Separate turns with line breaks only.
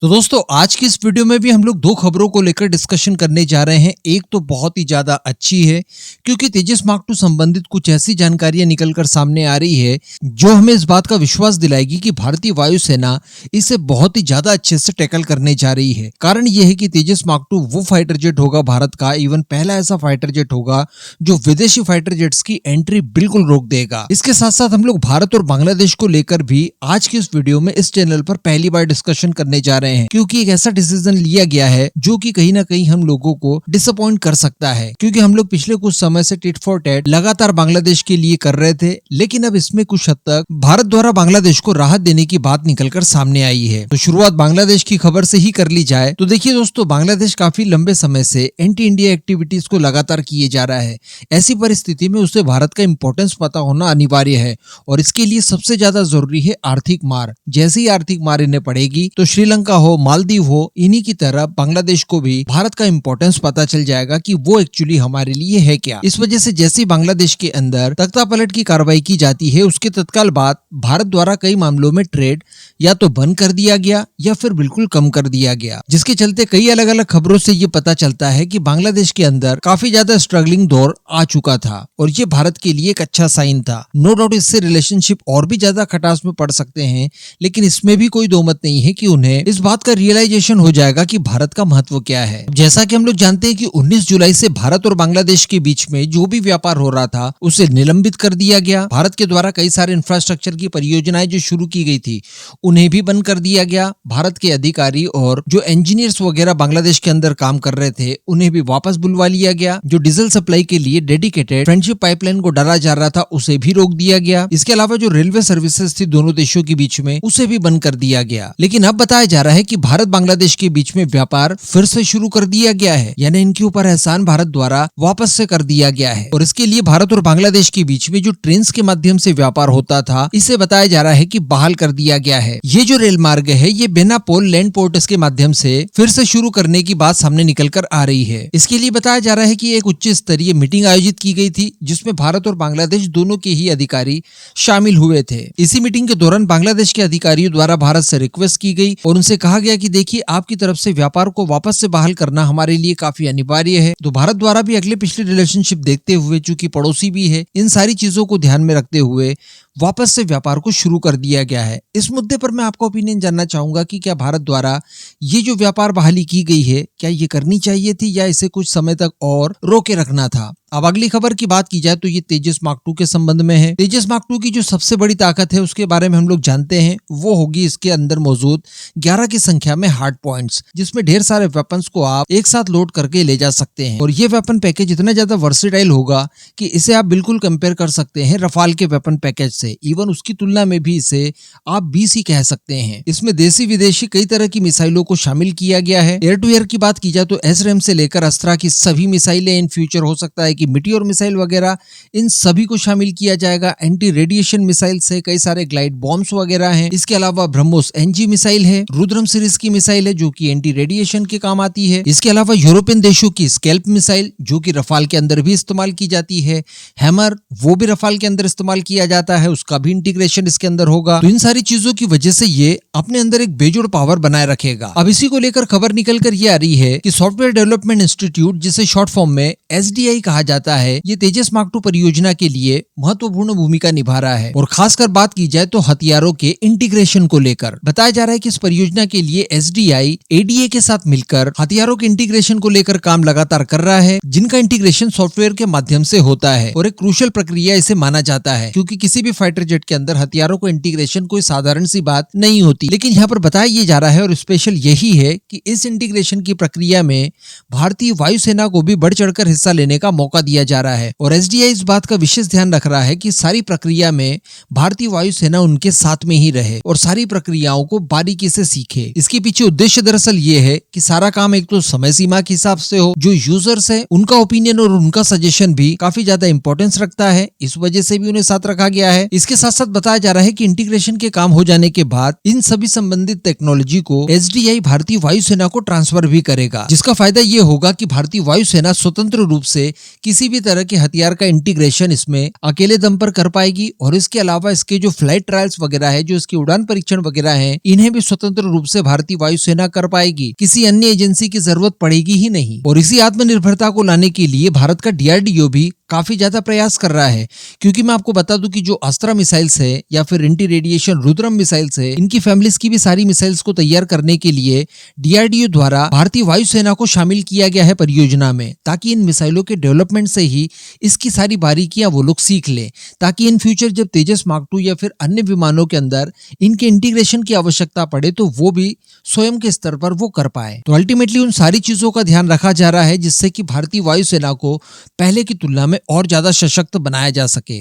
तो दोस्तों आज की इस वीडियो में भी हम लोग दो खबरों को लेकर डिस्कशन करने जा रहे हैं। एक तो बहुत ही ज्यादा अच्छी है क्योंकि तेजस मार्क 2 संबंधित कुछ ऐसी जानकारियां निकलकर सामने आ रही है जो हमें इस बात का विश्वास दिलाएगी कि भारतीय वायुसेना इसे बहुत ही ज्यादा अच्छे से टैकल करने जा रही है। कारण यह है कि तेजस मार्क 2 वो फाइटर जेट होगा भारत का इवन पहला ऐसा फाइटर जेट होगा जो विदेशी फाइटर जेट्स की एंट्री बिल्कुल रोक देगा। इसके साथ साथ हम लोग भारत और बांग्लादेश को लेकर भी आज की इस वीडियो में इस चैनल पर पहली बार डिस्कशन करने जा रहे हैं क्योंकि एक ऐसा डिसीजन लिया गया है जो कि कहीं ना कहीं हम लोगों को डिसअपॉइंट कर सकता है, क्योंकि हम लोग पिछले कुछ समय से टिट फॉर टैट लगातार बांग्लादेश के लिए कर रहे थे, लेकिन अब इसमें कुछ हद तक भारत द्वारा बांग्लादेश को राहत देने की बात निकलकर सामने आई है। तो शुरुआत बांग्लादेश की खबर से ही कर ली जाए तो देखिए दोस्तों, बांग्लादेश काफी लंबे समय से एंटी इंडिया एक्टिविटीज को लगातार किए जा रहा है। ऐसी परिस्थिति में उसे भारत का इंपॉर्टेंस पता होना अनिवार्य है और इसके लिए सबसे ज्यादा जरूरी है आर्थिक मार। जैसे ही आर्थिक मार इन्हें पड़ेगी तो श्रीलंका हो, मालदीव हो, इन्हीं की तरह बांग्लादेश को भी भारत का इंपॉर्टेंस पता चल जाएगा कि वो एक्चुअली हमारे लिए है क्या। इस वजह से जैसे बांग्लादेश के अंदर तख्ता पलट की कार्रवाई की जाती है उसके तत्काल बाद भारत द्वारा कई मामलों में ट्रेड या तो बंद कर दिया गया या फिर बिल्कुल कम कर दिया गया, जिसके चलते कई अलग अलग खबरों से ये पता चलता है कि बांग्लादेश के अंदर काफी ज्यादा स्ट्रगलिंग दौर आ चुका था और ये भारत के लिए एक अच्छा साइन था। नो डाउट इससे रिलेशनशिप और भी ज्यादा खटास में पड़ सकते हैं, लेकिन इसमें भी कोई दो मत नहीं है कि उन्हें इस बात का रियलाइजेशन हो जाएगा कि भारत का महत्व क्या है। जैसा कि हम लोग जानते हैं कि 19 जुलाई से भारत और बांग्लादेश के बीच में जो भी व्यापार हो रहा था उसे निलंबित कर दिया गया। भारत के द्वारा कई सारे इंफ्रास्ट्रक्चर की परियोजनाएं जो शुरू की गई थी उन्हें भी बंद कर दिया गया। भारत के अधिकारी और जो इंजीनियर्स वगैरह बांग्लादेश के अंदर काम कर रहे थे उन्हें भी वापस बुलवा लिया गया। जो डीजल सप्लाई के लिए डेडिकेटेड फ्रेंडशिप पाइपलाइन को डाला जा रहा था उसे भी रोक दिया गया। इसके अलावा जो रेलवे सर्विसेज थी दोनों देशों के बीच में उसे भी बंद कर दिया गया। लेकिन अब बताया जा रहा है कि भारत बांग्लादेश के बीच में व्यापार फिर से शुरू कर दिया गया है, यानी इनके ऊपर एहसान भारत द्वारा वापस से कर दिया गया है। और इसके लिए भारत और बांग्लादेश के बीच में जो ट्रेन के माध्यम से व्यापार होता था इसे बताया जा रहा है कि बहाल कर दिया गया है। ये जो रेल मार्ग है ये बेनापोल लैंड पोर्ट्स के माध्यम से फिर से शुरू करने की बात सामने निकल कर आ रही है। इसके लिए बताया जा रहा है कि एक उच्च स्तरीय मीटिंग आयोजित की गई थी जिसमें भारत और बांग्लादेश दोनों के ही अधिकारी शामिल हुए थे। इसी मीटिंग के दौरान बांग्लादेश के अधिकारियों द्वारा भारत से रिक्वेस्ट की गई और उनसे कहा गया कि देखिए आपकी तरफ से व्यापार को वापस से बहाल करना हमारे लिए काफी अनिवार्य है। तो भारत द्वारा भी अगले पिछले रिलेशनशिप देखते हुए, चूंकि पड़ोसी भी है, इन सारी चीजों को ध्यान में रखते हुए वापस से व्यापार को शुरू कर दिया गया है। इस मुद्दे पर मैं आपका ओपिनियन जानना चाहूंगा कि क्या भारत द्वारा ये जो व्यापार बहाली की गई है क्या ये करनी चाहिए थी या इसे कुछ समय तक और रोके रखना था। अब अगली खबर की बात की जाए तो ये तेजस मार्क 2 के संबंध में है। तेजस मार्क 2 की जो सबसे बड़ी ताकत है उसके बारे में हम लोग जानते हैं, वो होगी इसके अंदर मौजूद 11 की संख्या में हार्ड पॉइंट्स, जिसमें ढेर सारे वेपन्स को आप एक साथ लोड करके ले जा सकते हैं। और ये वेपन पैकेज इतना ज्यादा वर्सेटाइल होगा कि इसे आप बिल्कुल कंपेयर कर सकते हैं रफाल के वेपन पैकेज से। इवन उसकी तुलना में भी इसे आप 20 ही कह सकते हैं। इसमें देसी विदेशी कई तरह की मिसाइलों को शामिल किया गया है। एयर टू एयर की बात की जाए तो एसरेम से लेकर अस्त्रा की सभी मिसाइलें इन फ्यूचर हो सकता है कि मिटियोर मिसाइल वगैरह, इन सभी को शामिल किया जाएगा। एंटी रेडिएशन मिसाइल से कई सारे ग्लाइड बॉम्ब्स वगैरह हैं। इसके अलावा ब्रह्मोस एनजी मिसाइल है, रुद्रम सीरीज की मिसाइल है जो कि एंटी रेडिएशन के काम आती है। इसके अलावा यूरोपियन देशों की स्कैल्प मिसाइल जो कि रफाल के अंदर भी इस्तेमाल की जाती है। हैमर वो भी रफाल के अंदर इस्तेमाल किया जाता है, उसका भी इंटीग्रेशन इसके अंदर होगा। तो इन सारी चीजों की वजह से ये अपने अंदर एक बेजोड़ पावर बनाए रखेगा। अब इसी को लेकर खबर निकल कर ये आ रही है कि सॉफ्टवेयर डेवलपमेंट इंस्टीट्यूट, जिसे शॉर्ट फॉर्म में SDI कहा जाता है, ये तेजस मार्क 2 परियोजना के लिए महत्वपूर्ण भूमिका निभा रहा है। और खासकर बात की जाए तो हथियारों के इंटीग्रेशन को लेकर बताया जा रहा है कि इस परियोजना के लिए SDI ADA के साथ मिलकर हथियारों के इंटीग्रेशन को लेकर काम लगातार कर रहा है, जिनका इंटीग्रेशन सॉफ्टवेयर के माध्यम से होता है और एक क्रूशियल प्रक्रिया इसे माना जाता है, क्योंकि किसी भी फाइटर जेट के अंदर हथियारों को इंटीग्रेशन कोई साधारण सी बात नहीं होती। लेकिन यहाँ पर बताया ये जा रहा है और स्पेशल यही है कि इस इंटीग्रेशन की प्रक्रिया में भारतीय वायुसेना को भी बढ़ चढ़कर हिस्सा लेने का मौका दिया जा रहा है। और SDI इस बात का विशेष ध्यान रख रहा है कि सारी प्रक्रिया में भारतीय वायुसेना उनके साथ में ही रहे और सारी प्रक्रियाओं को बारीकी से सीखे। इसके पीछे उद्देश्य दरअसल ये है कि सारा काम एक तो समय सीमा के हिसाब से हो, जो यूजर्स है उनका ओपिनियन और उनका सजेशन भी काफी ज्यादा इंपॉर्टेंस रखता है, इस वजह से भी उन्हें साथ रखा गया है। इसके साथ साथ बताया जा रहा है कि इंटीग्रेशन के काम हो जाने के बाद इन सभी संबंधित टेक्नोलॉजी को एसडीआई भारतीय वायुसेना को ट्रांसफर भी करेगा, जिसका फायदा ये होगा कि भारतीय वायुसेना स्वतंत्र रूप से किसी भी तरह के हथियार का इंटीग्रेशन इसमें अकेले दम पर कर पाएगी और इसके अलावा इसके जो फ्लाइट ट्रायल्स वगैरह है, जो इसकी उड़ान परीक्षण वगैरह है, इन्हें भी स्वतंत्र रूप से भारतीय वायुसेना कर पाएगी। किसी अन्य एजेंसी की जरूरत पड़ेगी ही नहीं। और इसी आत्मनिर्भरता को लाने के लिए भारत का डीआरडीओ भी काफी ज्यादा प्रयास कर रहा है, क्योंकि मैं आपको बता दूं कि जो अस्त्रा मिसाइल्स है या फिर एंटी रेडिएशन रुद्रम मिसाइल्स है, इनकी फैमिलीज की भी सारी मिसाइल्स को तैयार करने के लिए डीआरडीओ द्वारा भारतीय वायुसेना को शामिल किया गया है परियोजना में, ताकि इन मिसाइलों के डेवलपमेंट से ही इसकी सारी बारीकियां वो लोग सीख ले, ताकि इन फ्यूचर जब तेजस मार्क 2 या फिर अन्य विमानों के अंदर इनके इंटीग्रेशन की आवश्यकता पड़े तो वो भी स्वयं के स्तर पर वो कर पाए। तो अल्टीमेटली उन सारी चीजों का ध्यान रखा जा रहा है जिससे कि भारतीय वायुसेना को पहले की तुलना में और ज्यादा सशक्त बनाया जा सके।